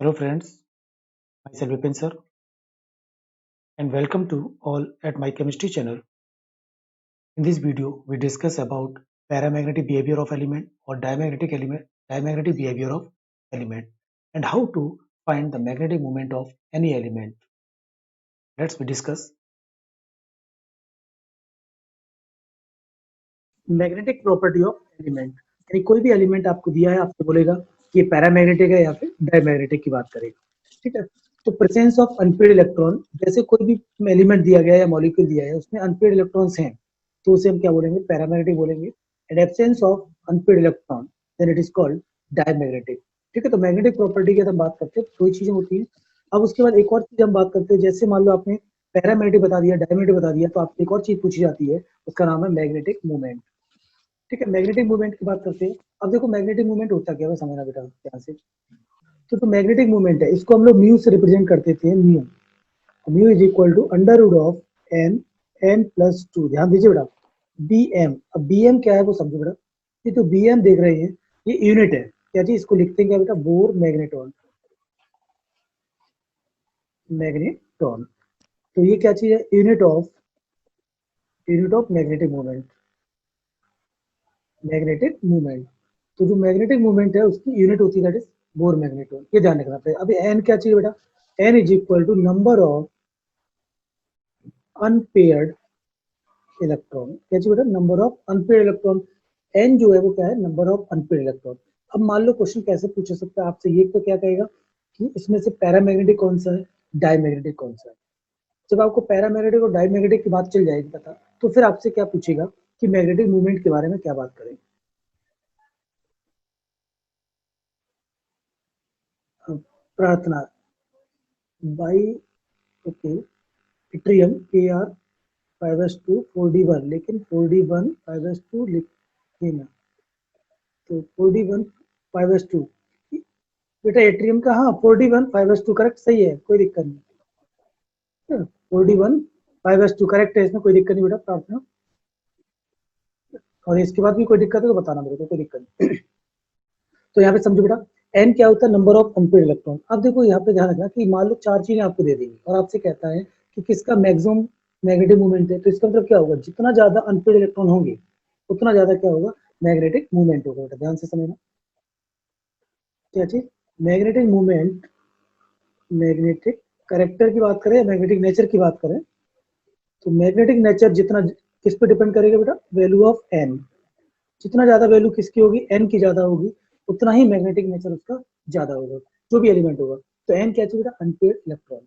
Hello friends, myself Vipin sir and welcome to all at my chemistry channel. In this video, we discuss about paramagnetic behavior of element or diamagnetic behavior of element and how to find the magnetic moment of any element. Let's we discuss magnetic property of element. यानी कोई भी element आपको दिया है, आपको बोलेगा कि ये पैरामैग्नेटिक है या फिर डायमैग्नेटिक की बात करेगा। ठीक है, तो प्रेजेंस ऑफ अनपेड इलेक्ट्रॉन, जैसे कोई भी एलिमेंट दिया गया है या मॉलिक्यूल दिया है उसमें अनपेड इलेक्ट्रॉन्स हैं तो उसे हम क्या बोलेंगे, पैरामैग्नेटिक बोलेंगे। And absence of unpaired electron then it is called diamagnetic. ठीक है, तो मैग्नेटिक प्रॉपर्टी की हम बात करते हैं दो ही चीजें होती हैं। अब उसके बाद एक और चीज हम बात करते हैं, जैसे मान लो आपने पैरामैग्नेटिक बता दिया, डायमैग्नेटिक बता दिया, तो आपसे एक और चीज पूछी जाती है, उसका नाम है मैग्नेटिक मूवमेंट। ठीक है, मैग्नेटिक मूवमेंट की बात करते हैं। अब देखो मैग्नेटिक मूवमेंट होता क्या है, समझना बेटा ध्यान से। तो मैग्नेटिक मूवमेंट है, इसको हम लोग म्यू से रिप्रेजेंट करते थे। Mu is equal to under root of n n plus two. ध्यान दीजिए बेटा, बी एम। अब बी एम क्या है वो समझो बेटा। ये तो बी एम देख रहे हैं, ये यूनिट है। क्या चीज, इसको लिखते हैं क्या बेटा, बोर मैग्नेटॉन। मैग्नेटॉन, तो ये क्या चीज है, unit of magnetic movement. Magnetic movement, तो जो मैग्नेटिक मूवमेंट है उसकी यूनिट होती है दैट इज बोर मैग्नेटॉन। ये ध्यान रखना पड़ेगा। अभी एन क्या चाहिए बेटा, n is equal to number of unpaired electron. क्या चाहिए बेटा, number of unpaired electron. N जो है वो क्या है, नंबर ऑफ अनपेयर्ड इलेक्ट्रॉन। अब मान लो क्वेश्चन कैसे पूछ सकता है आपसे, ये तो क्या कहेगा कि इसमें से पैरामैग्नेटिक कौन सा है, डायमैग्नेटिक कौन सा है। जब आपको पैरामैग्नेटिक और डायमैग्नेटिक की बात चल जाएगी पता, तो फिर आपसे क्या पूछेगा कि मैग्नेटिक मूवमेंट के बारे में क्या बात करें। प्रार्थना बाई, ओके, ट्रियम के आर 5s2 4d1, लेकिन 4d1 5s2 लिखे ना, तो 4d1 5s2 बेटा, एट्रियम का, हाँ 4d1 5s2 करेक्ट, सही है, कोई दिक्कत नहीं। 4d1 5s2 करेक्ट है, इसमें कोई दिक्कत नहीं बेटा, प्रार्थना। और इसके बाद भी कोई दिक्कत है तो बताना मेरे को, कोई दिक्कत नहीं। तो यहाँ पे समझो बेटा, एन क्या होता है, नंबर ऑफ अनपेड इलेक्ट्रॉन। अब देखो यहाँ पे ध्यान रखना कि मान लो चार चीजें आपको दे देंगी और आपसे कहता है कि किसका मैक्सिमम नेगेटिव मूवमेंट है, तो इसका मतलब क्या होगा, जितना ज्यादा अनपेड इलेक्ट्रॉन होंगे उतना ज्यादा क्या होगा, मैग्नेटिक मूवमेंट होगा। बेटा ध्यान से समझना क्या चीज, मैग्नेटिक मूवमेंट। मैग्नेटिक करेक्टर की बात करें, मैग्नेटिक नेचर की बात करें, तो मैग्नेटिक नेचर जितना किस पे डिपेंड करेगा बेटा, वैल्यू ऑफ एन। जितना ज्यादा वैल्यू किसकी होगी, एन की ज्यादा होगी, उतना ही मैग्नेटिक नेचर उसका ज्यादा होगा, जो भी एलिमेंट होगा। तो एन क्या चाहिए बेटा, अनपेड इलेक्ट्रॉन।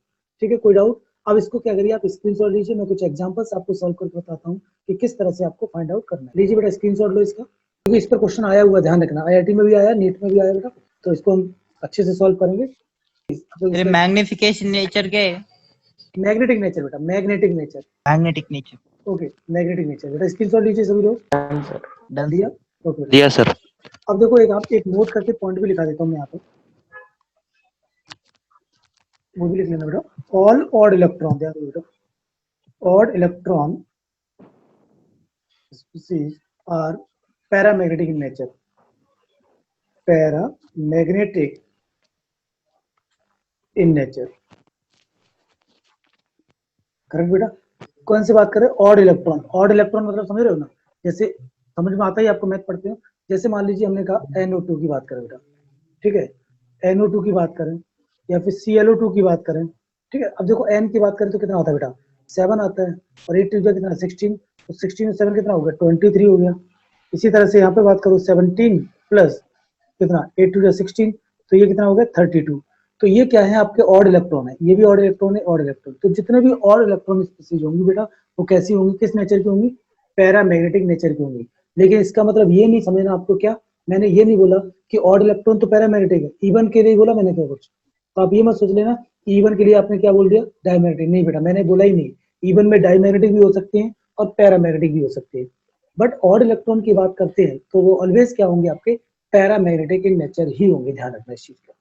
ठीक है, कोई डाउट। अब इसको क्या करिए, आप स्क्रीनशॉट लीजिए, मैं कुछ एग्जांपल्स आपको सॉल्व करके बताता हूँ कि किस तरह से आपको फाइंड आउट करना है। लीजिए बेटा स्क्रीनशॉट लो इसका, क्योंकि इस पर क्वेश्चन आया हुआ, ध्यान रखना, आईआईटी में भी आया, नीट में भी आया बेटा, तो इसको हम अच्छे से सॉल्व करेंगे। मैग्निफिकेशन नेचर के, मैग्नेटिक नेचर बेटा, magnetic nature, magnetic nature. Okay, magnetic nature. बेटा स्क्रीनशॉट लीजिए सभी लोग, डन लिया, सर। ओके। दिया सर। अब देखो एक आप एक नोट करके पॉइंट भी लिखा देता हूँ मैं यहाँ पे, वो भी लिख लेना बेटा। ऑल ऑड इलेक्ट्रॉन, ध्यान दो बेटा, odd electron species are paramagnetic in nature। paramagnetic in nature, correct बेटा। कौन सी बात करें, ऑड इलेक्ट्रॉन। ऑड इलेक्ट्रॉन मतलब समझ रहे हो ना, जैसे समझ में आता ही आपको, मैथ पढ़ते हो। जैसे मान लीजिए हमने कहा NO2 की बात करें बेटा, ठीक है, NO2 की बात करें या फिर ClO2 की बात करें। ठीक है, अब देखो N की बात करें तो कितना आता है बेटा, 7 आता है, और 8 कितना 16, तो 16 में 7 कितना हो गया, 23 हो गया। इसी तरह से यहाँ पे बात करो 17 प्लस कितना 8 टू 16, तो ये कितना हो गया 32। तो ये क्या है, आपके ऑड इलेक्ट्रॉन है, ये भी ऑड इलेक्ट्रॉन है, ऑड इलेक्ट्रॉन। तो जितने भी ऑड इलेक्ट्रॉन स्पीसीज होंगी बेटा, वो कैसी होंगी, किस नेचर की होंगी, पैरामैग्नेटिक नेचर की होंगी। लेकिन इसका मतलब ये नहीं समझना आपको, क्या मैंने ये नहीं बोला कि ऑड इलेक्ट्रॉन तो पैरामैग्नेटिक है, इवन के लिए बोला मैंने क्या कुछ, तो आप ये मत सोच लेना इवन के लिए आपने क्या बोल दिया, डायमैग्नेटिक। नहीं बेटा, मैंने बोला ही नहीं, इवन में डायमैग्नेटिक भी हो सकते हैं और पैरामैग्नेटिक भी हो सकते हैं, बट ऑड इलेक्ट्रॉन की बात करते हैं तो वो ऑलवेज क्या होंगे, आपके पैरामैग्नेटिक इन नेचर ही होंगे, ध्यान रखना इस चीज का,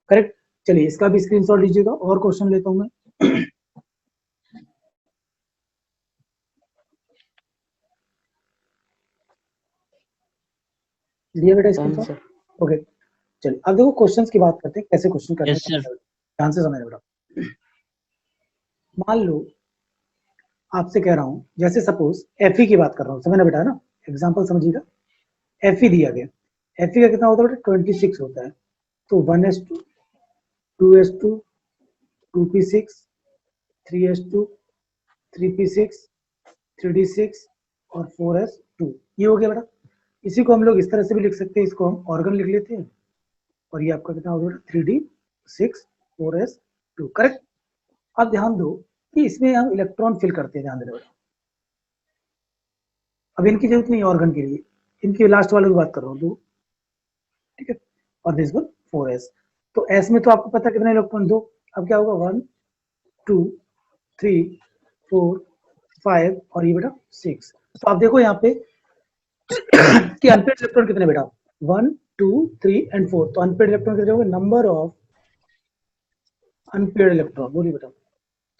करेक्ट। चलिए इसका भी स्क्रीनशॉट लीजिएगा, और क्वेश्चन लेता हूं मैं। लिया बेटा स्क्रीनशॉट, ओके। चलिए अब देखो क्वेश्चंस की बात करते हैं, कैसे क्वेश्चन करते Yes, हैं, sir. ध्यान से समझना बेटा। मान लो आपसे कह रहा हूं, जैसे सपोज एफ की बात कर रहा हूं, समझना बेटा, है ना, एग्जांपल समझिएगा। एफ दिया गया, एफ का कितना होता है बेटा, 26 होता है। तो 1s2, 2s2, 2p6, 3s2, 3p6, 3d6 और 4s2, ये हो गया बेटा। इसी को हम लोग इस तरह से भी लिख सकते हैं, इसको हम ऑर्गन लिख लेते हैं, और ये आपका कितना होगा बेटा, 3d6 4s2, करेक्ट। अब ध्यान दो कि इसमें हम इलेक्ट्रॉन फिल करते हैं, ध्यान देना बेटा। अब इनकी जरूरत नहीं है ऑर्गन के लिए, इनकी लास्ट वाले की बात कर रहा हूँ, 2, ठीक है, और दिस वन 4s। तो s में तो आपको पता है कितना इलेक्ट्रॉन, 2। अब क्या होगा, 1 2 3 4 5 और ये बेटा 6। तो आप देखो यहाँ पे कि अनपेड इलेक्ट्रॉन कितने बेटा, 1 2 3 एंड 4। तो अनपेड इलेक्ट्रॉन कितने होंगे, नंबर ऑफ अनपेड इलेक्ट्रॉन, बोलिए बेटा।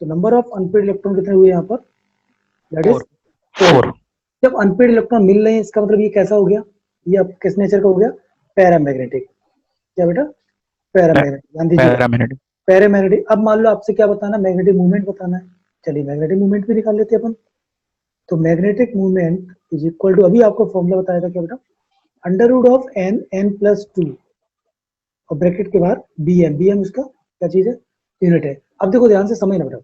तो नंबर ऑफ अनपेड इलेक्ट्रॉन कितने हुए यहाँ पर, दैट इज 4। जब अनपेड इलेक्ट्रॉन मिल रहे हैं, इसका मतलब ये कैसा हो गया, ये अब किस नेचर का हो गया, पैरामैग्नेटिक। क्या बेटा, पैरामैग्नेटिक, ध्यान दीजिएगा, Paramedic. पैरामैग्नेटिक। अब मान लो आपसे क्या बताना, मैग्नेटिक मूवमेंट बताना है। चलिए मैग्नेटिक मूवमेंट भी निकाल लेते हैं अपन। तो magnetic movement is equal to, अभी आपको फॉर्मूला बताया था क्या बेटा, under root of N, n+2 और ब्रैकेट के बाहर bm, bm उसका क्या चीज है, यूनिट है। अब देखो ध्यान से समझना बेटा,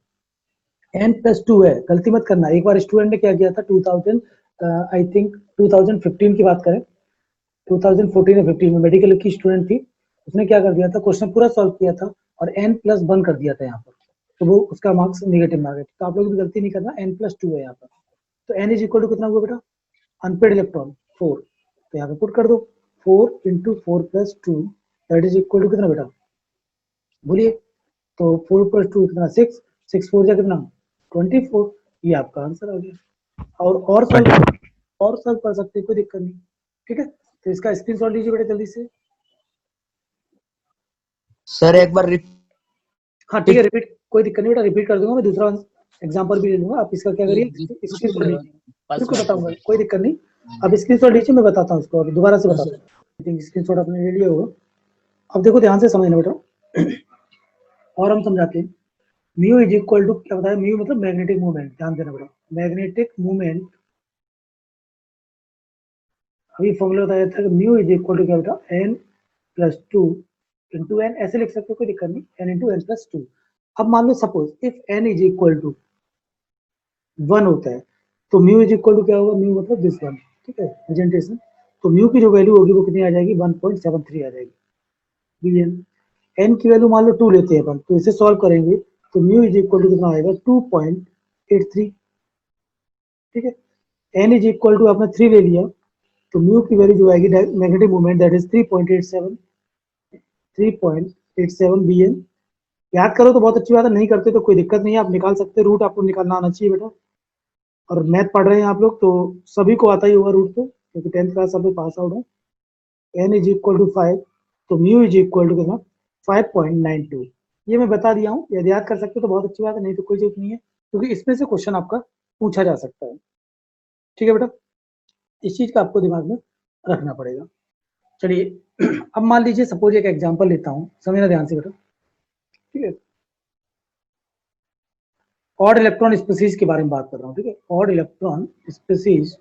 n+2 है, गलती मत करना। एक बार स्टूडेंट ने क्या किया था, 2000 आई थिंक 2015 की बात करें, 2014 या 15 में मेडिकल की स्टूडेंट थी, उसने क्या कर दिया था, क्वेश्चन पूरा सॉल्व किया था और n+1 कर दिया था यहाँ पर, तो वो उसका मार्क्स नेगेटिव मार्क्स है। तो आप लोग भी गलती नहीं करना, n+2 है यहाँ पर। तो n इज इक्वल टू कितना हुआ बेटा, अनपेड इलेक्ट्रॉन 4, तो यहाँ पे पुट कर दो, 4 × 4+2 दैट इज इक्वल टू कितना बेटा, बोलिए। तो 4+2 कितना, 6, 6 4 जा कितना, 24। ये आपका आंसर आ गया। और सॉल्व 24. और सॉल्व कर सकते हैं, कोई दिक्कत नहीं, ठीक है। तो इसका स्क्रीनशॉट लीजिए बेटा जल्दी से। Sir, एक बार हाँ ठीक है, रिपीट, कोई दिक्कत नहीं बेटा, रिपीट कर दूंगा मैं, दूसरा एग्जांपल भी ले लूंगा। आप इसका क्या करिए, स्क्रीनशॉट लीजिए, बिल्कुल बताऊंगा, कोई दिक्कत नहीं। अब स्क्रीनशॉट लीजिए, मैं बताता हूँ इसको, अब दोबारा से बताता हूँ। आई थिंक स्क्रीनशॉट आपने ले लिया होगा। अब देखो ध्यान से समझना बेटा, और हम समझाते हैं। म्यू इज इक्वल टू, क्या बताया, म्यू मतलब मैग्नेटिक मूवमेंट, ध्यान देना बेटा, मैग्नेटिक मूवमेंट। अभी फॉर्मूला बताया था कि म्यू इज इक्वल टू क्या बेटा, n+2 इंटू एन, ऐसे लिख सकते हो, कोई दिक्कत नहीं, n इंटू n+2। अब मान लो suppose if n is equal to 1 होता है, तो म्यू इज इक्वल टू क्या होगा, म्यू मतलब दिस वन, ठीक है, प्रेजेंटेशन। तो म्यू की जो वैल्यू होगी वो कितनी आ जाएगी, 1.73 आ जाएगी, बिलियन। एन की वैल्यू मान लो 2 लेते हैं अपन, तो इसे सॉल्व करेंगे तो म्यू इज इक्वल टू कितना आएगा, 2.83, ठीक है। एन इज इक्वल टू आपने 3 ले लिया, तो म्यू की वैल्यू जो आएगी negative movement that is 3.87, 3.87 bn। याद करो तो बहुत अच्छी बात है, नहीं करते तो कोई दिक्कत नहीं है, आप निकाल सकते, रूट आपको निकालना आना चाहिए बेटा। और मैथ पढ़ रहे हैं आप लोग तो सभी को आता ही होगा रूट, तो क्योंकि 10th क्लास सब पास आउट है। एन इज इक्वल टू 5, तो म्यू इज इक्वल टू कितना, 5.92। ये मैं बता दिया हूँ, यदि याद कर सकते हो तो बहुत अच्छी बात है, नहीं तो कोई जरूरत नहीं है, क्योंकि इसमें से क्वेश्चन आपका पूछा जा सकता है, ठीक है बेटा। इस चीज का आपको दिमाग में रखना पड़ेगा। चलिए अब मान लीजिए सपोज एक एग्जांपल लेता हूँ, समझना ध्यान से बेटा, ठीक है। ऑड इलेक्ट्रॉन स्पीसीज के बारे में बात कर रहा हूँ, ठीक है। ऑड इलेक्ट्रॉन स्पीसीज,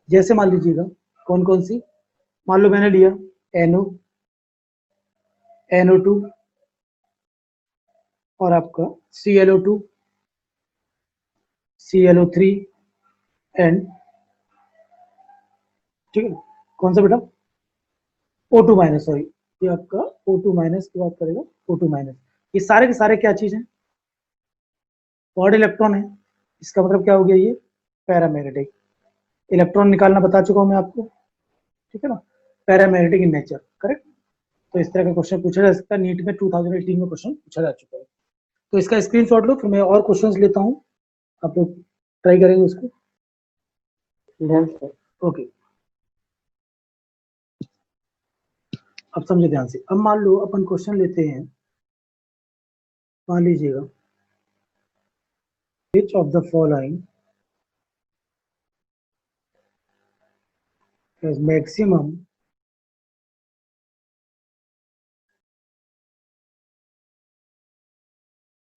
जैसे मान लीजिएगा कौन कौन सी, मान लो मैंने लिया NO, NO2 और आपका ClO2, ClO3 एंड, ठीक है, कौन सा बेटा, O2 माइनस, सॉरी, ये आपका O2 माइनस की बात करेगा, O2 माइनस। ये सारे के सारे क्या चीज है, ऑड इलेक्ट्रॉन है। इसका मतलब क्या हो गया, ये पैरामैग्नेटिक इलेक्ट्रॉन निकालना बता चुका हूं मैं आपको, ठीक है ना, पैरामैग्नेटिक इन नेचर, करेक्ट। तो इस तरह का क्वेश्चन पूछा जा सकता है, नीट में 2018 में क्वेश्चन पूछा जा चुका है। तो इसका स्क्रीनशॉट लो, फिर मैं और क्वेश्चंस लेता हूँ, आप लोग ट्राई करेंगे उसको, ओके। अब समझे ध्यान से। अब मान लो अपन क्वेश्चन लेते हैं, मान लीजिएगा, which of the following has maximum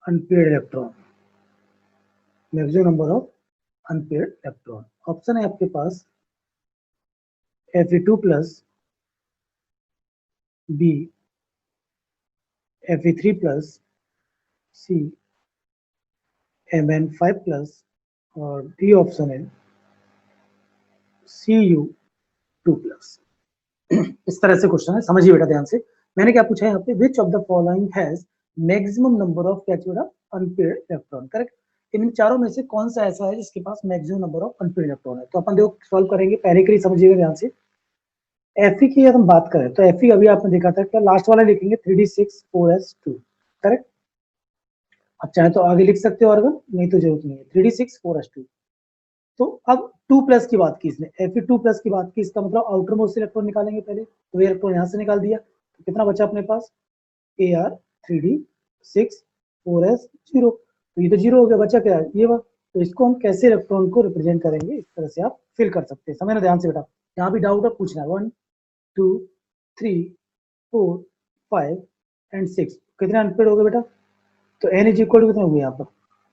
unpaired electron, maximum number of unpaired electron. Option है आपके पास Fe2 plus, B Fe3 plus, C Mn5 plus, और डी ऑप्शन है Cu2 प्लस। इस तरह से क्वेश्चन है, समझिए बेटा ध्यान से। मैंने क्या पूछा है यहाँ पे, which of the following has maximum number of क्या बेटा अनपेड इलेक्ट्रॉन, करेक्ट। इन चारों में से कौन सा ऐसा है जिसके पास maximum number of unpaired electron है। तो अपन देखो सॉल्व करेंगे, पहले के लिए समझिएगा ध्यान से। Fe की अगर हम बात करें तो Fe अभी आपने देखा था, क्या लास्ट वाला लिखेंगे 3d6 4s2, करेक्ट। अब चाहे तो आगे लिख सकते हो ऑर्गन, नहीं तो जरूरत नहीं है, 3d6 4s2। तो अब 2 प्लस की बात की इसने, Fe2 प्लस की बात की, इसका मतलब आउटर मोस्ट इलेक्ट्रॉन निकालेंगे पहले, तो ये इलेक्ट्रॉन यहाँ से निकाल दिया, तो कितना बचा अपने पास Ar 3d6 4s0। तो ये तो जीरो हो गया, बचा क्या ये बात। तो इसको हम कैसे इलेक्ट्रॉन को रिप्रेजेंट करेंगे, इस तरह से आप फिल कर सकते हैं। समझना ध्यान से बेटा, यहाँ भी डाउट है पूछना है। 1 2 3 4 5 एंड 6 कितने अनपेड हो गए बेटा। तो n इज इक्वल टू कितना हो गया यहाँ पर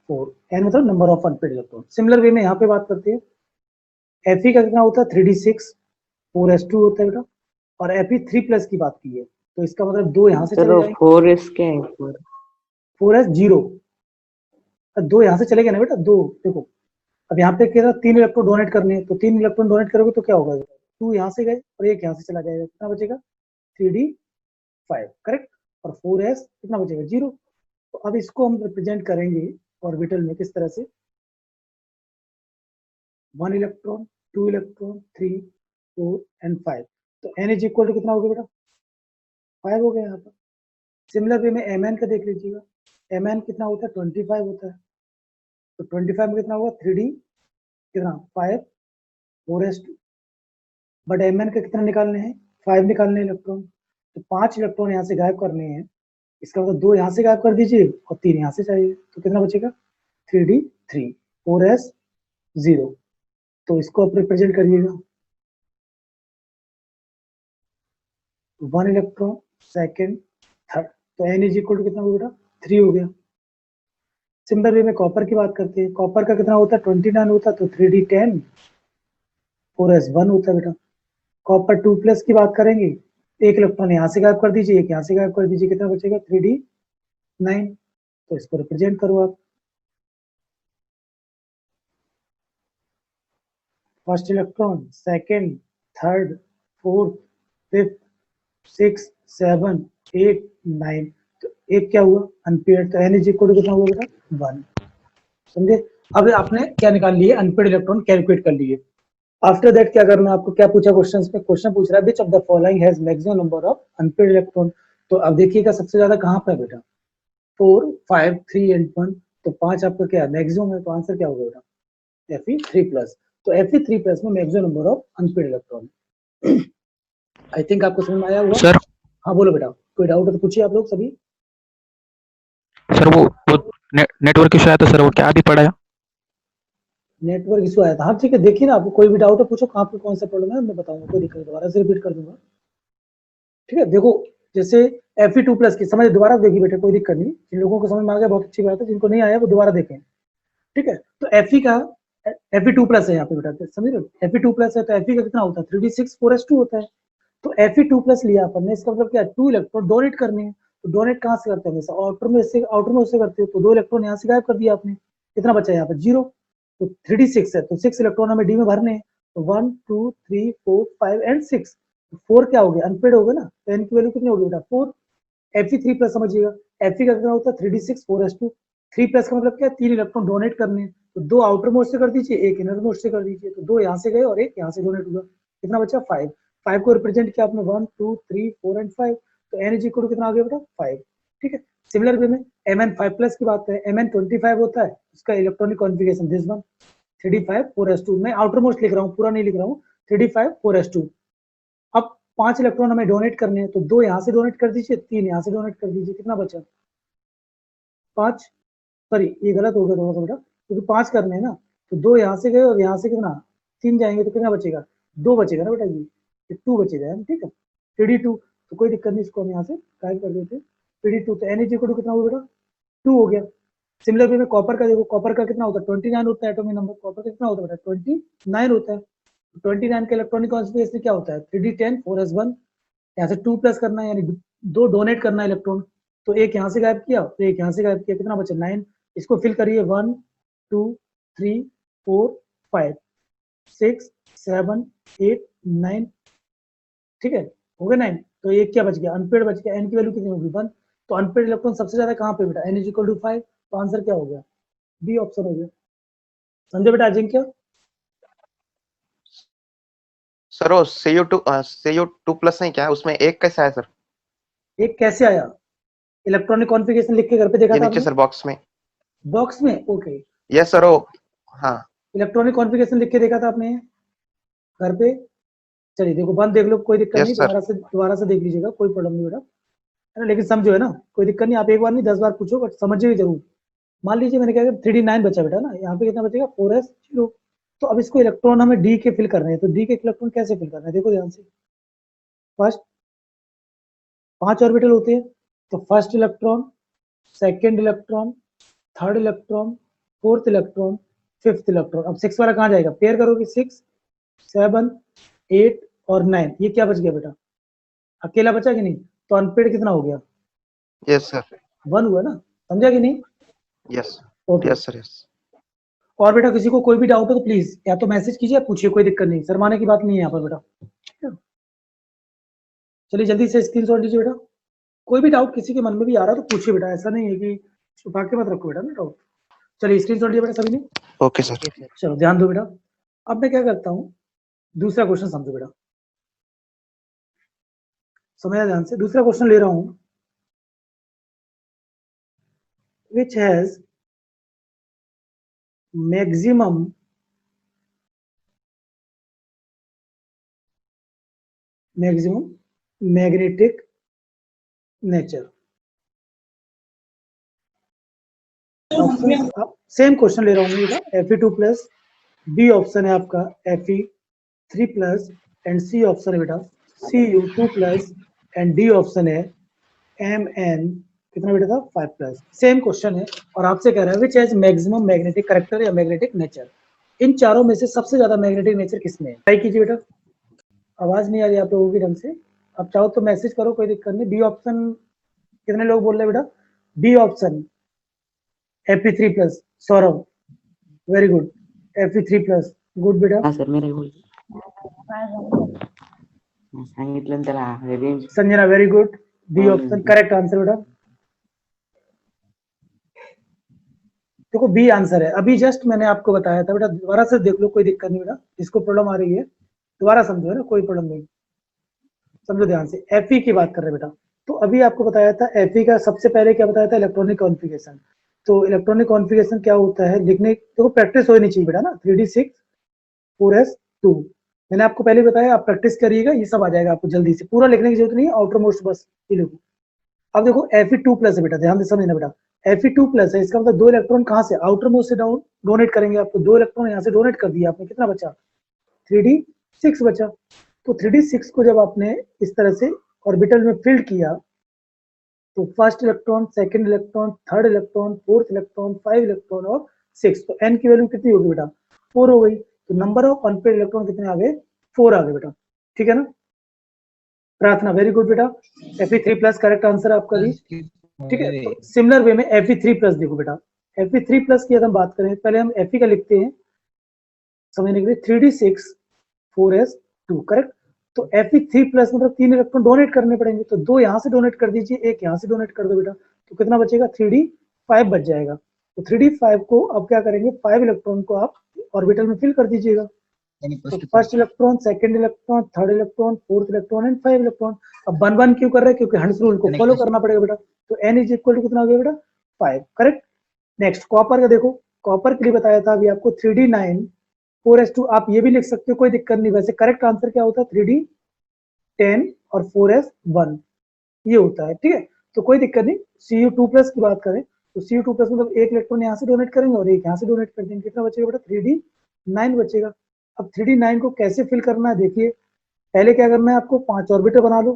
4, n मतलब number of unpaired electron. Similar way में यहाँ पे बात करते हैं, Fe का कितना होता है 3d6 4s2 होता है बेटा, और Fe3 प्लस की बात की है, तो इसका मतलब दो यहाँ से चले चलो जाएंगे, 4s क्या है 4? 4s0, दो यहाँ से चले गए ना बेटा, दो देखो। अब यहाँ पे कह रहा 3 इलेक्ट्रॉन डोनेट करने हैं, तो 3 इलेक्ट्रॉन डोनेट करोगे तो क्या होगा, 2 यहाँ से गए और एक यहाँ से चला जाएगा, कितना बचेगा 3d5, करेक्ट। और 4s कितना बचेगा 0। तो अब इसको हम रिप्रेजेंट करेंगे ऑर्बिटल में किस तरह से, 1 इलेक्ट्रॉन 2 इलेक्ट्रॉन 3 4 एंड 5। तो n इज इक्वल टू कितना हो गया बेटा 5 हो गया यहाँ पर। सिमिलर वे में Mn का देख लीजिएगा, Mn कितना होता है 25 होता है, तो 25 में कितना होगा 3d कितना 5 4s2, बट Mn का कितना निकालने हैं 5 निकालने हैं इलेक्ट्रॉन, तो 5 इलेक्ट्रॉन यहाँ से गायब करने हैं, इसका मतलब 2 यहाँ से गायब कर दीजिए और 3 यहाँ से चाहिए, तो कितना बचेगा 3d3 4s0। तो इसको आप रिप्रेजेंट करिएगा, 1 इलेक्ट्रॉन सेकेंड थर्ड, तो n इज इक्वल टू कितना हो बेटा 3 हो गया। सिमिलर वे में कॉपर की बात करते हैं, कॉपर का कितना होता है 29 होता है, तो 3d10 4s1 होता है बेटा। कॉपर 2 प्लस की बात करेंगे, एक इलेक्ट्रॉन यहाँ से गायब कर दीजिए, एक यहाँ से गायब कर दीजिए, कितना बचेगा 3d9। तो इसको रिप्रेजेंट करो आप, first electron second third fourth fifth 6 7 8 9, तो एक क्या हुआ अनपेड, तो n इज इक्वल टू कितना हुआ बेटा 1, समझे। अब आपने क्या निकाल लिए अनपेड इलेक्ट्रॉन कैलकुलेट कर लिए। आफ्टर दैट क्या करना है आपको, क्या पूछा क्वेश्चन में, क्वेश्चन पूछ रहा है which of the following has maximum number of unpaired electron. तो अब देखिएगा सबसे ज्यादा कहाँ पर है बेटा 4 5 3 एंड 1, तो 5 आपका क्या मैक्सिमम है, तो आंसर क्या होगा बेटा Fe3 प्लस। तो Fe3 प्लस में maximum number of unpaired electron. I think आपको समझ में आया हुआ। सर हाँ बोलो बेटा, कोई डाउट है तो पूछिए आप लोग सभी। सर वो नेटवर्क इशू आया था सर, वो क्या अभी पड़ा है? नेटवर्क इशू आया था, हाँ ठीक है, देखिए ना आपको कोई भी डाउट है पूछो, कहाँ पे कौन सा प्रॉब्लम है मैं बताऊंगा, कोई दिक्कत नहीं, दोबारा से रिपीट कर दूंगा। ठीक है, देखो जैसे Fe2 प्लस की समझ दोबारा देखिए बेटे, कोई दिक्कत नहीं, जिन लोगों को समझ में आ गया बहुत अच्छी बात है, जिनको नहीं आया वो दोबारा देखें। ठीक है, तो Fe का Fe2 प्लस है यहाँ पे बेटा, समझ रहे हो Fe2 प्लस है, तो Fe का कितना होता है 3d6 4s2 होता है। तो Fe2 प्लस लिया अपन ने, इसका मतलब क्या 2 इलेक्ट्रॉन डोनेट करने हैं, तो डोनेट कहाँ से करते हैं हमेशा आउटर में उससे करते हैं, तो 2 इलेक्ट्रॉन यहाँ से गायब कर दिया आपने, कितना बचा यहाँ पर 0। तो 3d6 है, तो 6 इलेक्ट्रॉन हमें डी में भरने हैं, तो 1 2 3 4 5 एंड 6, 4 क्या हो गया अनपेड हो गया ना, तो n की वैल्यू कितनी होगी बेटा 4। Fe3 प्लस समझिएगा, Fe का कितना होता है 3d6 4s2, 3 प्लस का मतलब क्या है 3 इलेक्ट्रॉन डोनेट करने हैं, तो 2 आउटर मोस्ट से कर दीजिए, एक इनर मोस्ट से कर दीजिए, तो 2 यहाँ से गए और एक यहाँ से डोनेट हुआ, कितना बचा 5। 5 को रिप्रेजेंट किया आपने 1 2 3 4 एंड 5, तो n इज इक्वल टू कितना आ गया बेटा 5। ठीक है, सिमिलर वे में Mn5 प्लस की बात है, Mn25 होता है, उसका electronic configuration this one 3d5 4s2, मैं आउटर मोस्ट लिख रहा हूँ पूरा नहीं लिख रहा हूँ, 3d5 4s2। अब 5 इलेक्ट्रॉन हमें डोनेट करने हैं, तो 2 यहाँ से डोनेट कर दीजिए, 3 यहाँ से डोनेट कर दीजिए, कितना बचा 5, सॉरी ये गलत हो गया थोड़ा सा बेटा, क्योंकि 5 करने हैं ना, तो 2 यहाँ से गए और यहाँ से कितना 3 जाएंगे, तो कितना बचेगा 2 बचेगा ना बेटा, ये 2 बचेगा, ठीक है 3d2, तो कोई दिक्कत नहीं, इसको हम यहाँ से गायब कर देते हैं 3d2, तो n इज इक्वल टू कितना हुआ बेटा 2 हो गया। सिमिलर वे में कॉपर का देखो, कॉपर का कितना होता है 29 होता है एटॉमिक नंबर, कॉपर का कितना होता है बेटा 29 होता है। 29 का इलेक्ट्रॉनिक कॉन्फ़िगरेशन क्या होता है 3d10 4s1, यहाँ से 2 प्लस करना है यानी 2 डोनेट करना है इलेक्ट्रॉन, तो एक यहाँ से गायब किया तो एक यहाँ से गायब किया, कितना बचा 9, इसको फिल करिए 1 2 3 4 5 6 7 8 9, ठीक है हो गया 9, तो एक क्या बच गया अनपेड बच गया, एन की वैल्यू कितनी होगी 1, तो अनपेड इलेक्ट्रॉन सबसे ज्यादा कहाँ पे बेटा n इज इक्वल टू 5, तो आंसर क्या हो गया बी ऑप्शन हो गया। समझे बेटा अजिंक्य? सर वो Cu2 प्लस नहीं क्या उसमें एक कैसा है सर? एक कैसे आया, इलेक्ट्रॉनिक कॉन्फ़िगरेशन लिख के घर पे देखा ये था नीचे आपने सर बॉक्स में। बॉक्स में, ओके यस सर वो, हाँ इलेक्ट्रॉनिक कॉन्फ़िगरेशन लिख के देखा था आपने घर पे, चलिए देखो बंद देख लो कोई दिक्कत नहीं, यस सर। दोबारा से देख लीजिएगा कोई प्रॉब्लम नहीं बेटा, है ना, लेकिन समझो है ना कोई दिक्कत नहीं, आप एक बार नहीं 10 बार पूछो बट समझिए जरूर। मान लीजिए मैंने कहा 3d9 बचा बेटा ना, यहाँ पे कितना बचेगा 4s0, तो अब इसको इलेक्ट्रॉन हमें डी के फिल करने हैं, तो डी के इलेक्ट्रॉन कैसे फिल करना है देखो ध्यान से, फर्स्ट 5 ऑर्बिटल होते हैं, तो first electron, second electron, third electron, fourth electron, fifth electron, अब 6 वाला कहाँ जाएगा, पेयर करोगे 6 7 8 और 9, ये क्या बच गया बेटा अकेला बचा कि नहीं, तो अनपेड कितना हो गया यस सर। 1 हुआ ना, समझा कि नहीं? Yes okay yes sir yes. और बेटा किसी को कोई भी डाउट हो तो प्लीज या तो मैसेज कीजिए या पूछिए, कोई दिक्कत नहीं, शर्माने की बात नहीं है यहाँ पर बेटा। चलिए जल्दी से स्क्रीनशॉट लीजिए बेटा, कोई भी डाउट किसी के मन में भी आ रहा है तो पूछिए बेटा, ऐसा नहीं है कि छुपा के मत रखो बेटा ना डाउट। चलिए स्क्रीनशॉट लिया बेटा सभी ने, ओके सर। चलो ध्यान दो बेटा। अब मैं क्या करता हूँ, दूसरा क्वेश्चन समझो बेटा, समझा ध्यान से, दूसरा क्वेश्चन ले रहा हूँ, which has maximum magnetic nature। Same question ले रहा हूँ बेटा, Fe2 प्लस, बी ऑप्शन है आपका Fe3 plus and C option है बेटा Cu2 plus and D option है Mn कितना बेटा था 5 प्लस। सेम क्वेश्चन है और आपसे कह रहा है विच हैज मैक्सिमम मैग्नेटिक कैरेक्टर या मैग्नेटिक नेचर, इन चारों में से सबसे ज्यादा मैग्नेटिक नेचर किसमें है, ट्राई कीजिए बेटा। आवाज नहीं आ रही आप लोगों की ढंग से, आप चाहो तो मैसेज करो कोई दिक्कत नहीं। बी ऑप्शन कितने लोग बोल रहे हैं बेटा, B option Fe3 plus, Saurabh very good, Fe3 plus good बेटा। हा सर मेरे बोल सांगितलं ना त्याला रेंज Sanjana very good, B option correct answer बेटा। देखो बी आंसर है, अभी जस्ट मैंने आपको बताया था बेटा, दोबारा से देख लो कोई दिक्कत नहीं बेटा, जिसको प्रॉब्लम आ रही है दोबारा समझो है ना, कोई प्रॉब्लम नहीं, समझो ध्यान से। Fe की बात कर रहे हैं बेटा, तो अभी आपको बताया था Fe का सबसे पहले क्या बताया था इलेक्ट्रॉनिक कॉन्फ़िगरेशन, तो इलेक्ट्रॉनिक कॉन्फ़िगरेशन क्या होता है लिखने, देखो प्रैक्टिस होनी चाहिए बेटा ना, 3d6 4s2 मैंने आपको पहले बताया, आप प्रैक्टिस करिएगा ये सब आ जाएगा आपको, जल्दी से पूरा लिखने की जरूरत नहीं है, आउटर मोस्ट बस ये लिखो। अब देखो Fe2 प्लस है बेटा, ध्यान से समझना बेटा, Fe2 प्लस है, इसका मतलब 2 इलेक्ट्रॉन कहाँ से आउटर मोस्ट से डाउन डोनेट करेंगे आपको, 2 इलेक्ट्रॉन यहाँ से डोनेट कर दिया आपने, कितना बचा 3d6 बचा, तो 3d6 को जब आपने इस तरह से ऑर्बिटल में फिल्ड किया, तो first electron, second electron, third electron, fourth electron, 5 electron और 6, तो n की वैल्यू कितनी होगी बेटा 4 हो गई, तो नंबर ऑफ अनपेड इलेक्ट्रॉन कितने आ गए 4 आ गए बेटा, ठीक है ना। प्रार्थना वेरी गुड बेटा, Fe3 प्लस करेक्ट आंसर आपका भी, ठीक है। तो सिमिलर वे में Fe3 प्लस देखो बेटा, Fe3 प्लस की अगर हम बात करें, पहले हम Fe का लिखते हैं समझने के लिए, 3d6 4s2 करेक्ट, तो Fe3 प्लस मतलब 3 इलेक्ट्रॉन डोनेट करने पड़ेंगे, तो 2 यहाँ से डोनेट कर दीजिए, एक यहाँ से डोनेट कर दो बेटा, तो कितना बचेगा 3d5 बच जाएगा, तो 3d5 को अब क्या करेंगे 5 इलेक्ट्रॉन को आप ऑर्बिटल में फिल कर दीजिएगा, तो first electron, second electron, third electron, fourth electron and 5 electron. अब 1 क्यों कर रहे हैं, क्योंकि हंड्स रूल को फॉलो करना पड़ेगा बेटा, तो n इज इक्वल टू कितना हो गया बेटा 5 करेक्ट। नेक्स्ट कॉपर का देखो, कॉपर के लिए बताया था अभी आपको 3d9 4s2, आप ये भी लिख सकते हो कोई दिक्कत नहीं, वैसे करेक्ट आंसर क्या होता है 3d10 और 4s1 ये होता है, ठीक है, तो कोई दिक्कत नहीं। Cu2 प्लस की बात करें तो Cu2 प्लस मतलब एक इलेक्ट्रॉन यहाँ से डोनेट करेंगे और एक यहाँ से डोनेट कर देंगे, कितना बचेगा बेटा 3d9 बचेगा। अब 3d9 को कैसे फिल करना है देखिए, पहले क्या करना है आपको 5 ऑर्बिटल बना लो,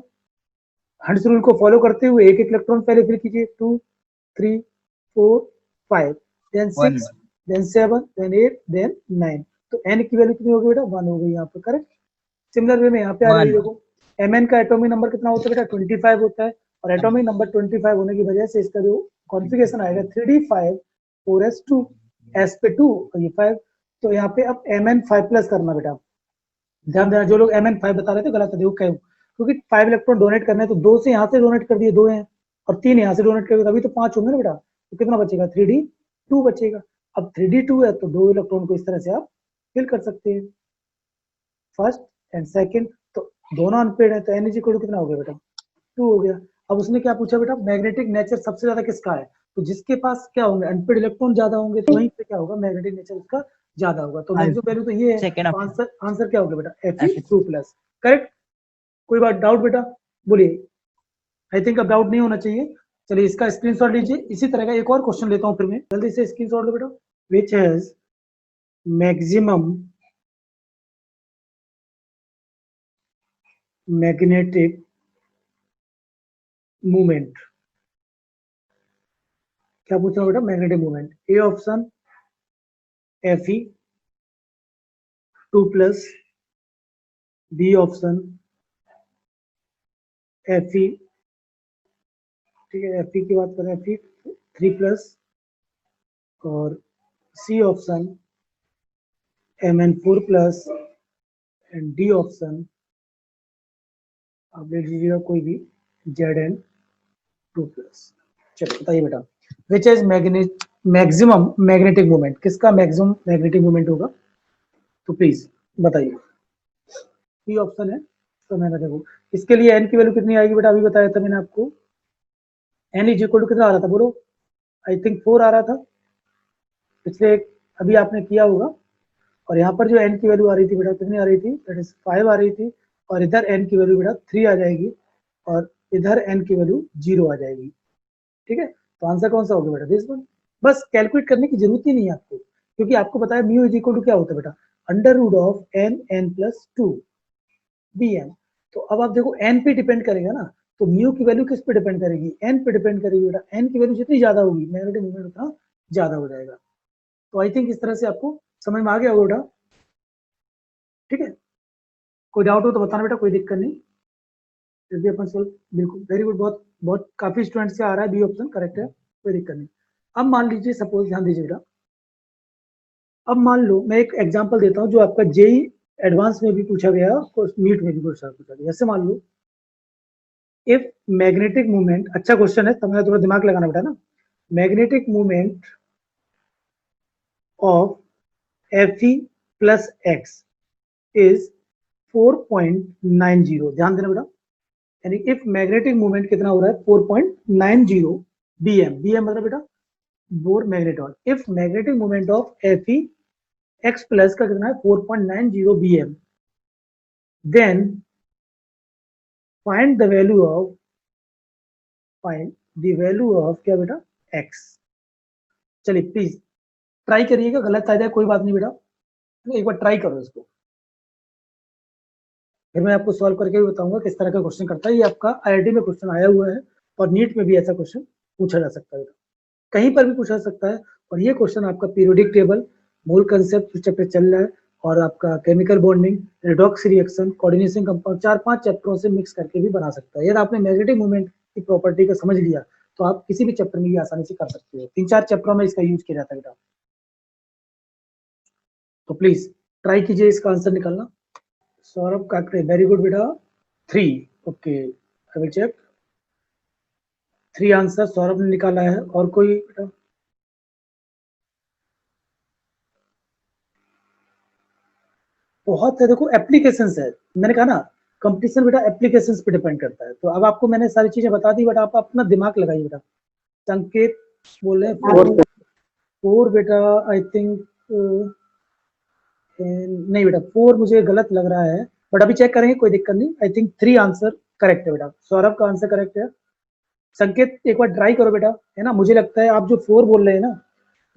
हंड्स रूल को फॉलो करते हुए एक एक इलेक्ट्रॉन पहले फिल कीजिए, 2 3 4 5, then 6, then 7, then 8, then 9. तो n की वैल्यू कितनी होगी बेटा? 1 हो गई यहाँ पे, करेक्ट। सिमिलर वे में यहाँ पे आ रही है, देखो mn का एटॉमिक नंबर कितना होता है बेटा? 25 होता है, और एटॉमिक नंबर 25 होने की वजह से इसका जो कॉन्फ़िगरेशन आएगा 3d5 4s2 s पे 2 और ये 5। तो यहाँ पे अब mn 5 प्लस करना बेटा, ध्यान देना। जो लोग mn 5 बता रहे थे गलत है, देखो क्यों? क्योंकि 5 इलेक्ट्रॉन डोनेट करने हैं, तो 2 से यहाँ से डोनेट कर दिए 2 हैं, और 3 यहाँ से डोनेट कर दिए, तभी तो 5 होंगे ना बेटा। तो कितना बचेगा? 3d2 बचेगा। अब 3d2 है तो 2 इलेक्ट्रॉन को इस तरह से आप फिल कर सकते हैं, फर्स्ट एंड सेकंड। तो दोनों अनपेड है, तो एन इक्वल टू कितना हो गया बेटा? 2 हो गया। अब उसने क्या पूछा बेटा? मैग्नेटिक नेचर सबसे ज्यादा किसका है? तो जिसके पास क्या होंगे? अनपेड इलेक्ट्रॉन ज्यादा होंगे, तो वहीं पे क्या होगा? मैग्नेटिक नेचर उसका ज्यादा होगा। तो मैक्सिमम वैल्यू तो ये है, तो आंसर क्या होगा बेटा? Fe2+, correct. कोई बात डाउट बेटा? बोलिए। आई थिंक अब डाउट नहीं होना चाहिए। चलिए इसका स्क्रीनशॉट लीजिए। इसी तरह का एक और क्वेश्चन लेता हूं, फिर मैं जल्दी से स्क्रीनशॉट लो बेटा। Which has maximum magnetic movement. क्या पूछ रहा हूं बेटा? Magnetic movement. A option Fe2+, B option Fe, ठीक है, Fe की बात करें Fe3+, और C option Mn4+, and D option आप ले लीजिएगा कोई भी Zn2+। चलो बताइए बेटा, which is maximum magnetic movement? किसका मैक्सिमम मैग्नेटिक मूवमेंट होगा? तो प्लीज बताइए। सी ऑप्शन है, तो मैंने देखो इसके लिए n की वैल्यू कितनी आएगी बेटा? अभी बताया था मैंने आपको। n इज इक्वल टू कितना आ रहा था बोलो? आई थिंक 4 आ रहा था पिछले, अभी आपने किया होगा। और यहाँ पर जो n की वैल्यू आ रही थी बेटा कितनी आ रही थी? दैट इज 5 आ रही थी, और इधर n की वैल्यू बेटा 3 आ जाएगी, और इधर n की वैल्यू 0 आ जाएगी, ठीक है। तो आंसर कौन सा होगा बेटा? This one. बस कैलकुलेट करने की जरूरत ही नहीं है आपको, क्योंकि आपको पता है म्यू इज इक्वल टू क्या होता है बेटा? Under root of n+2 bm। तो अब आप देखो n पे डिपेंड करेगा ना, तो म्यू की वैल्यू किस पे डिपेंड करेगी? n पे डिपेंड करेगी बेटा। n की वैल्यू जितनी ज्यादा होगी मैग्नेटिक मूवमेंट उतना ज्यादा हो जाएगा। तो आई थिंक इस तरह से आपको समझ में आ गया होगा बेटा, ठीक है। कोई डाउट हो तो बताना बेटा, कोई दिक्कत नहीं। जल्दी अपन सोल्व, बिल्कुल वेरी गुड, बहुत बहुत काफी स्टूडेंट से आ रहा है बी ऑप्शन, करेक्ट है, कोई दिक्कत नहीं। अब मान लीजिए, सपोज ध्यान दीजिए बेटा, अब मान लो मैं एक एग्जांपल देता हूं जो आपका जेई एडवांस में भी पूछा गया और नीट में भी पूछा गया। जैसे मान लो इफ मैग्नेटिक मूवमेंट, अच्छा क्वेश्चन है, तुम्हें थोड़ा दिमाग लगाना बेटा ना। Magnetic movement of Fe+x is 4.90, ध्यान देना बेटा। यानी इफ मैग्नेटिक मूवमेंट कितना हो रहा है? 4.90 bm। bm मतलब बेटा Bohr magneton. If magnetic movement of Fe(x+) का कितना है? 4.90 bm, then find the value of क्या बेटा? x। चलिए प्लीज ट्राई करिएगा, गलत आ जाए कोई बात नहीं बेटा, एक बार ट्राई करो इसको, फिर मैं आपको सॉल्व करके भी बताऊंगा किस तरह का क्वेश्चन करता है। ये आपका आईआईटी में क्वेश्चन आया हुआ है, और नीट में भी ऐसा क्वेश्चन पूछा जा सकता है, कहीं पर भी पूछा जा सकता है। और ये क्वेश्चन आपका पीरियोडिक टेबल, मोल कंसेप्ट चैप्टर चल रहा है, और आपका chemical bonding, redox reaction, coordination compound, 4-5 चैप्टरों से मिक्स करके भी बना सकता है। यदि आपने मैग्नेटिक मूवमेंट की प्रॉपर्टी को समझ लिया तो आप किसी भी चैप्टर में भी आसानी से कर सकते हो। 3-4 चैप्टरों में इसका यूज किया जाता है बेटा। तो प्लीज ट्राई कीजिए इसका आंसर निकालना। सौरभ काकड़े, वेरी गुड बेटा, 3, okay, I will check. 3 answer Saurabh ने निकाला है। और कोई बेटा? बहुत है, देखो एप्लीकेशंस है, मैंने कहा ना कंपटीशन बेटा एप्लीकेशंस पे डिपेंड करता है। तो अब आपको मैंने सारी चीजें बता दी, बट आप अपना दिमाग लगाइए बेटा। संकेत बोले 4 बेटा, आई थिंक नहीं बेटा 4 मुझे गलत लग रहा है, बट अभी चेक करेंगे, कोई दिक्कत नहीं। आई थिंक 3 आंसर करेक्ट है बेटा, सौरभ का आंसर करेक्ट है। संकेत एक बार ट्राई करो बेटा, है ना। मुझे लगता है आप जो 4 बोल रहे हैं ना,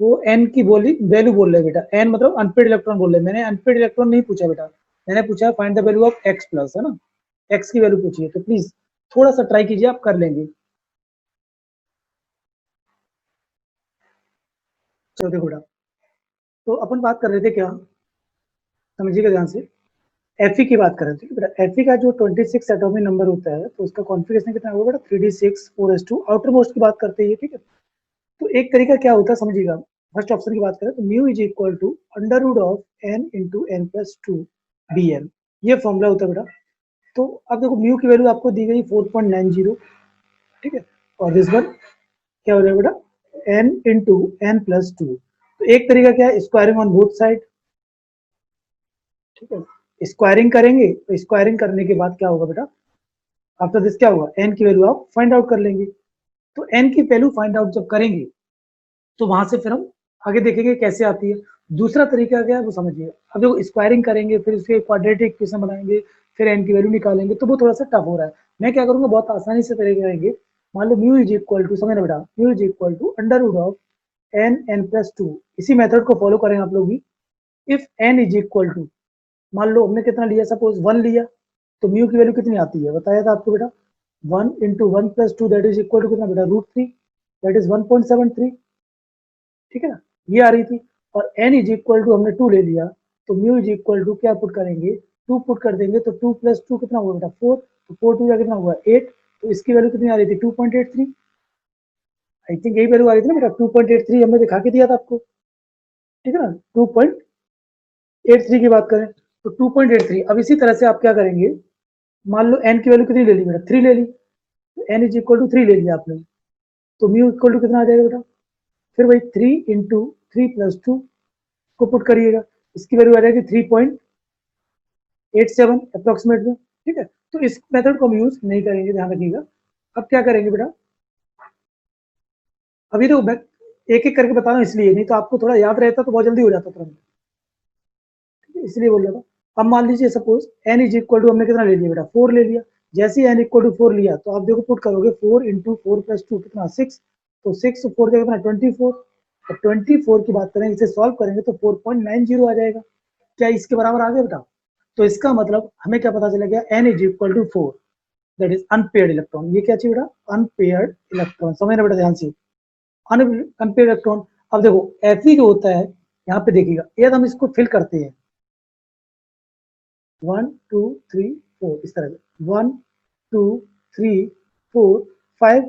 वो n की वैल्यू बोल रहे हैं बेटा। n मतलब अनपेड इलेक्ट्रॉन बोल रहे हैं। मैंने अनपेड इलेक्ट्रॉन नहीं पूछा बेटा, मैंने पूछा find the value of x+, है ना, x की वैल्यू पूछिए। तो प्लीज थोड़ा सा ट्राई कीजिए, आप कर लेंगे। चलो देखो बेटा, तो अपन बात कर रहे थे क्या, समझिएगा ध्यान से, Fe की बात कर रहे थे बेटा। Fe का जो 26 एटॉमिक नंबर होता है तो उसका कॉन्फ़िगरेशन कितना होगा बेटा, 3d6 4s2, आउटर मोस्ट की बात करते हैं ये, ठीक है। तो एक तरीका क्या होता है समझिएगा, फर्स्ट ऑप्शन की बात करें तो mu is equal to under root of n into n plus two bn, ये फॉर्मूला होता है बेटा। तो अब देखो म्यू की वैल्यू आपको दी गई 4.90, ठीक है, और दिस वन क्या हो जाएगा बेटा, n into n plus two. तो एक तरीका क्या है, स्क्वायरिंग ऑन बोथ साइड, ठीक है, स्क्वायरिंग करेंगे तो स्क्वायरिंग करने के बाद क्या होगा बेटा, आफ्टर दिस क्या होगा, n की वैल्यू आप फाइंड आउट कर लेंगे। तो n की वैल्यू फाइंड आउट जब करेंगे तो वहां से फिर हम आगे देखेंगे कैसे आती है। दूसरा तरीका क्या है वो समझिए, अब देखो स्क्वायरिंग करेंगे फिर उसके क्वाड्रेटिक इक्वेशन बनाएंगे, फिर n की वैल्यू निकालेंगे, तो वो थोड़ा सा टफ हो रहा है। मैं क्या करूंगा, बहुत आसानी से तरीके आएंगे। मान लो म्यू इज इक्वल टू, समझना बेटा, mu is equal to under root of n plus two, इसी मेथड को फॉलो करें आप लोग भी। If n is equal to, मान लो हमने कितना लिया, सपोज 1 लिया, तो म्यू की वैल्यू कितनी आती है बताया था आपको बेटा, 1 into one plus two that is equal to कितना बेटा, √3, दैट इज 1.73, ठीक है ना, ये आ रही थी। और n इज इक्वल टू हमने 2 ले लिया, तो म्यू इज इक्वल टू क्या पुट करेंगे, 2 पुट कर देंगे, तो 2 प्लस 2 कितना हुआ बेटा, 4, तो 4 2 कितना हुआ 8, तो इसकी वैल्यू कितनी आ रही थी, 2.83, आई थिंक यही वैल्यू आ रही थी ना बेटा, 2.83 हमने दिखा के दिया था आपको, ठीक है ना, 2.83 की बात करें तो 2.83। अब इसी तरह से आप क्या करेंगे, मान लो n की वैल्यू कितनी ले ली बेटा, 3 ले ली, तो n इज इक्वल टू 3 ले लिया आपने, तो म्यू इक्वल टू कितना आ जाएगा बेटा, फिर वही 3 इंटू 3 प्लस 2 को पुट करिएगा, इसकी वैल्यू आ जाएगी 3.87 अप्रोक्सीमेट में, ठीक है। तो इस मेथड को हम यूज नहीं करेंगे, ध्यान रखिएगा। अब क्या करेंगे बेटा, अभी तो मैं एक एक करके बता रहा हूँ इसलिए, नहीं तो आपको थोड़ा याद रहता तो बहुत जल्दी हो जाता तुरंत, इसलिए बोल रहा था। अब मान लीजिए suppose n is equal to हमने कितना ले लिया बेटा, 4 ले लिया। जैसे ही n इक्वल टू 4 लिया तो आप देखो पुट करोगे 4 इंटू 4 प्लस 2 कितना 6, तो 6 4 का कितना 24, तो 24 की बात करें, इसे सॉल्व करेंगे तो 4.90 आ जाएगा। क्या इसके बराबर आ गया बेटा, तो इसका मतलब हमें क्या पता चला गया, n is equal to 4, that is unpaired electron. ये क्या चाहिए बेटा, अनपेयर्ड इलेक्ट्रॉन, समझना बेटा ध्यान से, अनपेयर्ड इलेक्ट्रॉन। अब देखो Fe जो होता है, यहाँ पे देखिएगा, यदि हम इसको फिल करते हैं 1 2 3 4 इस तरह से 1 2 3 4 5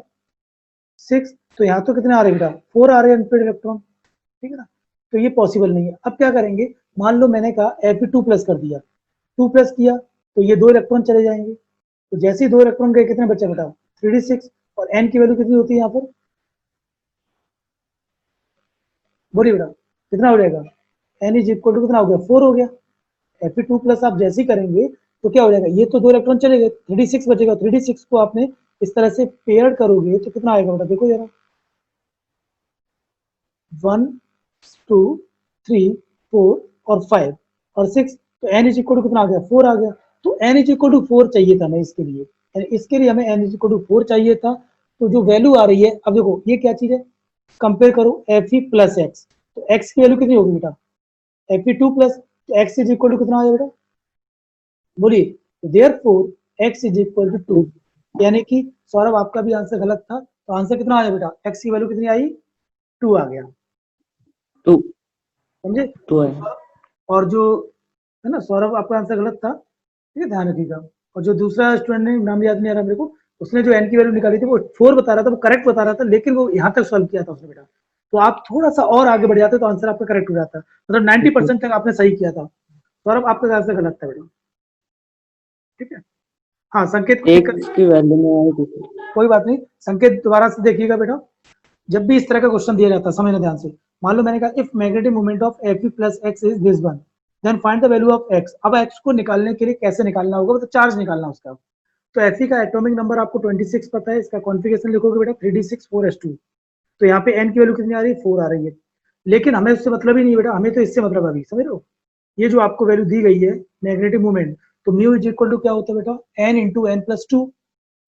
6, तो यहाँ तो कितने आ रहे बेटा, 4 आ रहे हैं अनपेयर्ड इलेक्ट्रॉन, ठीक है ना। तो ये पॉसिबल नहीं है। अब क्या करेंगे, मान लो मैंने कहा Fe2 प्लस कर दिया, 2 प्लस किया तो ये 2 इलेक्ट्रॉन चले जाएंगे, तो जैसे ही 2 इलेक्ट्रॉन गए कितने बचे बेटा, 3d6, और n की वैल्यू कितनी होती है यहाँ पर, बोलिए बेटा कितना हो जाएगा, n इज इक्वल टू कितना हो गया, 4 हो गया। Fe2 प्लस आप जैसे ही करेंगे तो क्या हो जाएगा, ये तो 2 इलेक्ट्रॉन चले गए, 3d6 बचेगा, 3d6 को आपने इस तरह से पेयर करोगे तो कितना आएगा बेटा, देखो जरा, 1 2 3 4 और 5 और 6, तो n इज इक्वल टू कितना आ गया, 4 आ गया। तो n इज इक्वल टू 4 चाहिए था ना इसके लिए, इसके लिए हमें n इज इक्वल टू 4 चाहिए था। तो जो वैल्यू आ रही है, अब देखो ये क्या चीज है, कंपेयर करो Fe प्लस x, तो x की वैल्यू कितनी होगी बेटा, Fe2 प्लस, तो x इज इक्वल टू कितना आया बेटा, बोलिए, therefore x is equal to 2, यानी कि सौरभ आपका भी आंसर गलत था, तो आंसर कितना आया बेटा, x की वैल्यू कितनी आई, 2 आ गया, 2 समझे। 2 है। और जो है ना, सौरभ आपका आंसर गलत था, ठीक है, ध्यान रखिएगा। और जो दूसरा स्टूडेंट ने, नाम याद नहीं आ रहा मेरे को, उसने जो n की वैल्यू निकाली थी वो 4 बता रहा था, वो करेक्ट बता रहा था, लेकिन वो यहाँ तक सॉल्व किया था उसने बेटा, तो आप थोड़ा सा और आगे बढ़ जाते तो आंसर आपका करेक्ट हो जाता, मतलब 90% तक आपने सही किया था। सौरभ आपका आंसर गलत था बेटा, ठीक है। हाँ, संकेत को एक की वैल्यू में आई थी। कोई बात नहीं, संकेत दोबारा से देखिएगा बेटा, जब भी इस तरह का क्वेश्चन दिया जाता है समझना ध्यान से। मान लो मैंने कहा if magnetic moment of Fe plus x is this one, then find the value of x। अब x को निकालने के लिए कैसे निकालना होगा, मतलब चार्ज निकालना उसका। तो Fe का एटॉमिक नंबर आपको 26 पता है, इसका कॉन्फिगरेशन लिखोगे बेटा 3d6 4s2, तो यहाँ पे n की वैल्यू कितनी आ रही है, 4 आ रही है। लेकिन हमें उससे मतलब ही नहीं बेटा, हमें तो इससे मतलब अभी समझ रहे हो, ये जो आपको वैल्यू दी गई है मैग्नेटिक मोमेंट, तो म्यू इज इक्वल टू क्या होता है बेटा, n into n plus two.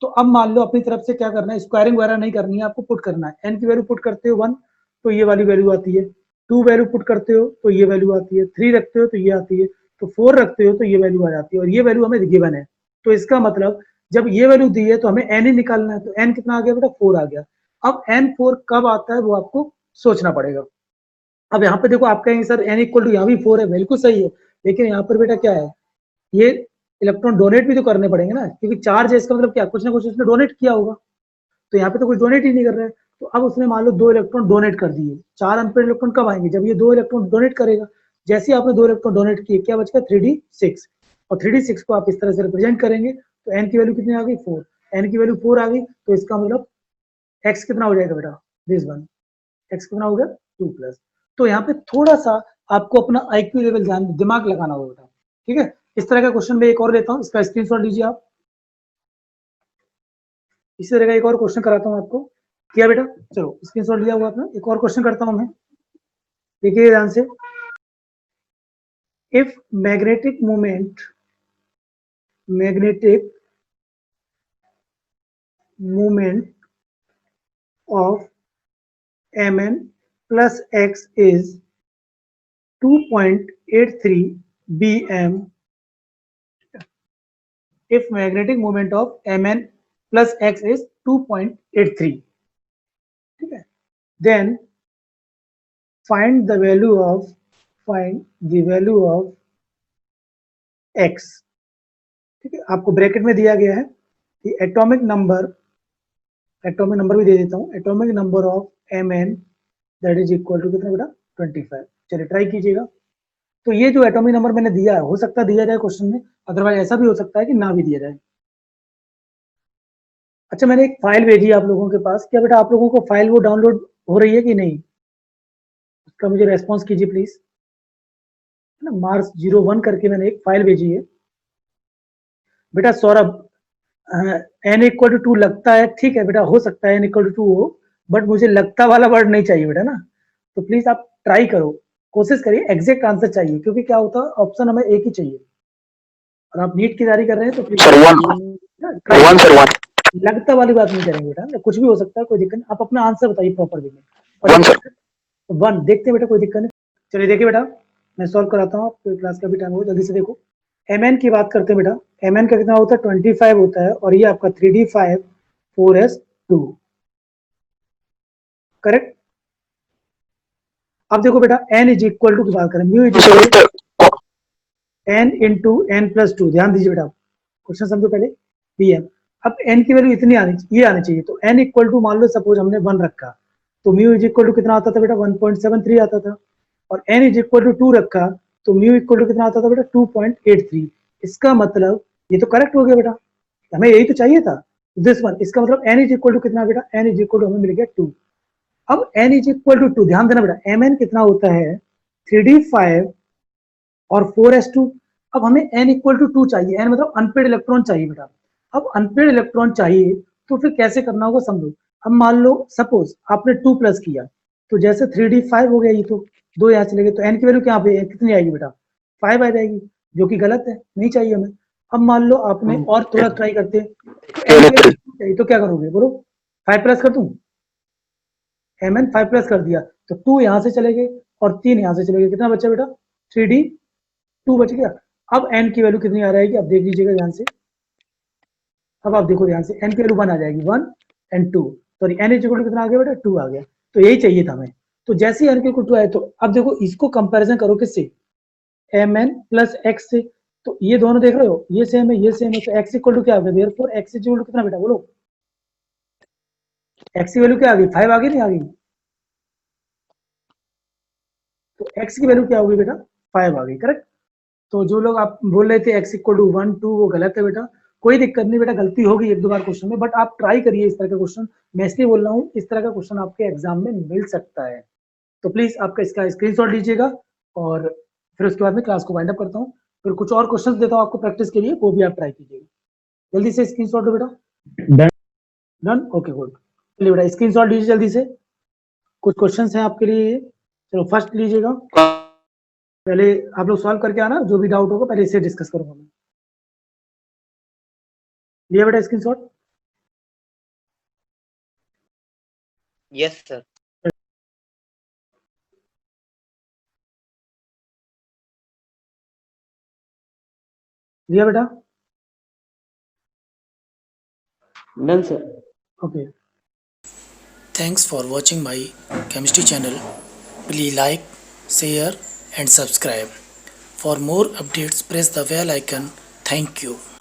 तो अब मान लो अपनी तरफ से क्या करना है, स्क्वायरिंग वगैरह नहीं करनी है, आपको पुट करना है। n की वैल्यू पुट करते हो 1, तो ये वाली वैल्यू आती है, 2 वैल्यू पुट करते हो तो ये वैल्यू आती है, 3 रखते हो तो ये आती है, तो 4 रखते हो तो ये वैल्यू आ जाती है, और ये वैल्यू हमें गिवन है। तो इसका मतलब जब ये वैल्यू दी है तो हमें n ही निकालना है, तो n कितना आ गया बेटा, 4 आ गया। अब n 4 कब आता है वो आपको सोचना पड़ेगा, अब यहाँ पे देखो आप कहेंगे सर n इक्वल टू यहाँ भी 4 है, बिल्कुल सही है, लेकिन यहाँ पर बेटा क्या है, ये इलेक्ट्रॉन डोनेट भी तो करने पड़ेंगे ना, क्योंकि चार्ज है इसका मतलब क्या, कुछ ना कुछ उसने डोनेट किया होगा, तो यहाँ पे तो कुछ डोनेट ही नहीं कर रहा है। तो अब उसने मान लो 2 इलेक्ट्रॉन डोनेट कर दिए, 4 अनपेड इलेक्ट्रॉन कब आएंगे, जब ये 2 इलेक्ट्रॉन डोनेट करेगा। जैसे ही आपने 2 इलेक्ट्रॉन डोनेट किए, क्या बचेगा 3d6, और 3d6 को आप इस तरह से रिप्रेजेंट करेंगे, तो n की वैल्यू कितनी आ गई 4, n की वैल्यू 4 आ गई, तो इसका मतलब x कितना हो जाएगा बेटा, दिस वन, x कितना हो गया 2 प्लस। तो यहाँ पे थोड़ा सा आपको अपना IQ लेवल ध्यान दिमाग लगाना होगा बेटा, ठीक है। इस तरह का क्वेश्चन मैं एक और लेता हूँ, इसका स्क्रीनशॉट लीजिए आप। इसी तरह का एक और क्वेश्चन कराता हूँ आपको, किया बेटा, चलो स्क्रीनशॉट लिया हुआ आपने, एक और क्वेश्चन करता हूँ मैं, देखिए ध्यान से। If magnetic moment of Mn plus x is 2.83 bm, if magnetic moment of Mn plus x is 2.83, ठीक है, then find the value of x, ठीक है। आपको ब्रैकेट में दिया गया है कि एटॉमिक नंबर भी दे देता हूँ, atomic number of Mn that is equal to कितना बेटा 25। चलिए ट्राई कीजिएगा। तो ये जो एटॉमिक नंबर मैंने दिया है, हो सकता है दिया जाए क्वेश्चन में, अदरवाइज ऐसा भी हो सकता है कि ना भी दिया जाए। अच्छा, मैंने एक फाइल भेजी आप लोगों के पास, क्या बेटा आप लोगों को फाइल वो डाउनलोड हो रही है कि नहीं, उसका मुझे रेस्पॉन्स कीजिए प्लीज, है ना। मार्स 01 करके मैंने एक फाइल भेजी है बेटा। सौरभ, n इक्वल टू 2 लगता है, ठीक है बेटा, हो सकता है n इक्वल टू 2 हो, बट मुझे लगता वाला वर्ड नहीं चाहिए बेटा ना। तो प्लीज आप ट्राई करो, कोशिश करिए, एग्जैक्ट आंसर चाहिए, क्योंकि क्या होता है ऑप्शन हमें एक ही चाहिए, और आप नीट की तैयारी कर रहे हैं तो please sir one sir one लगता वाली बात नहीं करेंगे बेटा, कुछ भी हो सकता है, कोई दिक्कत नहीं, आप अपना आंसर बताइए प्रॉपर वे में। One sir. वन देखते हैं बेटा, कोई दिक्कत नहीं। चलिए देखिए बेटा, मैं सॉल्व कराता हूँ, आपको क्लास का भी टाइम हो, जल्दी से देखो। Mn की बात करते हैं बेटा, Mn का कितना होता है 25 होता है, और ये आपका 3d5 4s2, करेक्ट। अब देखो बेटा n इज इक्वल टू की बात करें, mu is equal n into n plus 2, ध्यान दीजिए बेटा, क्वेश्चन समझो पहले, Pm। अब n की वैल्यू इतनी ये आनी चाहिए, तो n इक्वल टू मान लो सपोज हमने 1 रखा, तो म्यू इज इक्वल टू कितना आता था बेटा 1.73 आता था, और n इज इक्वल टू 2 रखा, तो म्यू इक्वल टू कितना आता था बेटा 2.83। इसका मतलब ये तो करेक्ट हो गया बेटा, हमें यही तो चाहिए था, दिस वन। इसका मतलब n इज इक्वल टू कितना बेटा, n इज इक्वल टू हमें मिल गया 2। अब n इज इक्वल टू 2, ध्यान देना बेटा, Mn कितना होता है 3d5 और 4s2। अब हमें n इक्वल टू 2 चाहिए, n मतलब अनपेड इलेक्ट्रॉन चाहिए बेटा। अब अनपेड इलेक्ट्रॉन चाहिए तो फिर कैसे करना होगा समझो। अब मान लो सपोज आपने 2 प्लस किया, तो जैसे 3d5 हो गया, ये तो 2 यहाँ चले गए, तो n की वैल्यू क्या पे कितनी आएगी बेटा 5 आ जाएगी, जो कि गलत है, नहीं चाहिए हमें। अब मान लो आपने और थोड़ा ट्राई करते हैं, तो क्या करोगे बोलो, 5 प्लस कर दूं, Mn 5 प्लस कर दिया, तो 2 यहाँ से चले गए और 3 यहाँ से चले गए, कितना बचा बेटा 3d2 बच गया। अब n की वैल्यू कितनी आ जाएगी, अब देख लीजिएगा ध्यान से, अब आप देखो ध्यान से, n की वैल्यू 1 आ जाएगी, 1 and 2, sorry n is equal to कितना आ गया बेटा 2 आ गया, तो यही चाहिए था हमें। तो जैसे ही n की 2 आए, तो अब देखो इसको कंपैरिजन करो किससे, Mn प्लस x से, तो ये दोनों देख रहे हो, ये सेम है ये सेम है, तो x इक्वल टू क्या आ गया, देयरफॉर x इक्वल टू कितना बेटा बोलो, x की वैल्यू क्या आ गई 5 आ गई, नहीं आ गई, तो x की वैल्यू क्या होगी बेटा 5 आ गई, करेक्ट। तो जो लोग आप बोल रहे थे x इक्वल टू 1 2, वो गलत है बेटा, कोई दिक्कत नहीं बेटा, गलती होगी एक दो बार क्वेश्चन में, बट आप ट्राई करिए इस तरह का क्वेश्चन, मैं इसलिए बोल रहा हूँ इस तरह का क्वेश्चन आपके एग्जाम में मिल सकता है। तो प्लीज आपका इसका स्क्रीनशॉट लीजिएगा, और फिर उसके बाद में क्लास को वाइंड अप करता हूँ, फिर कुछ और क्वेश्चंस देता हूँ आपको प्रैक्टिस के लिए, वो भी आप ट्राई कीजिएगा। जल्दी से स्क्रीनशॉट दो बेटा, डन, ओके गुड। चलिए बेटा स्क्रीनशॉट लीजिए जल्दी से, कुछ क्वेश्चंस हैं आपके लिए, चलो फर्स्ट लीजिएगा, पहले आप लोग सॉल्व करके आना, जो भी डाउट होगा पहले इससे डिस्कस करूंगा मैं। लिया बेटा स्क्रीनशॉट, यस सर। लिया बेटा, done sir. okay, thanks for watching my chemistry channel. Please like, share and subscribe. For more updates, press the bell icon. Thank you.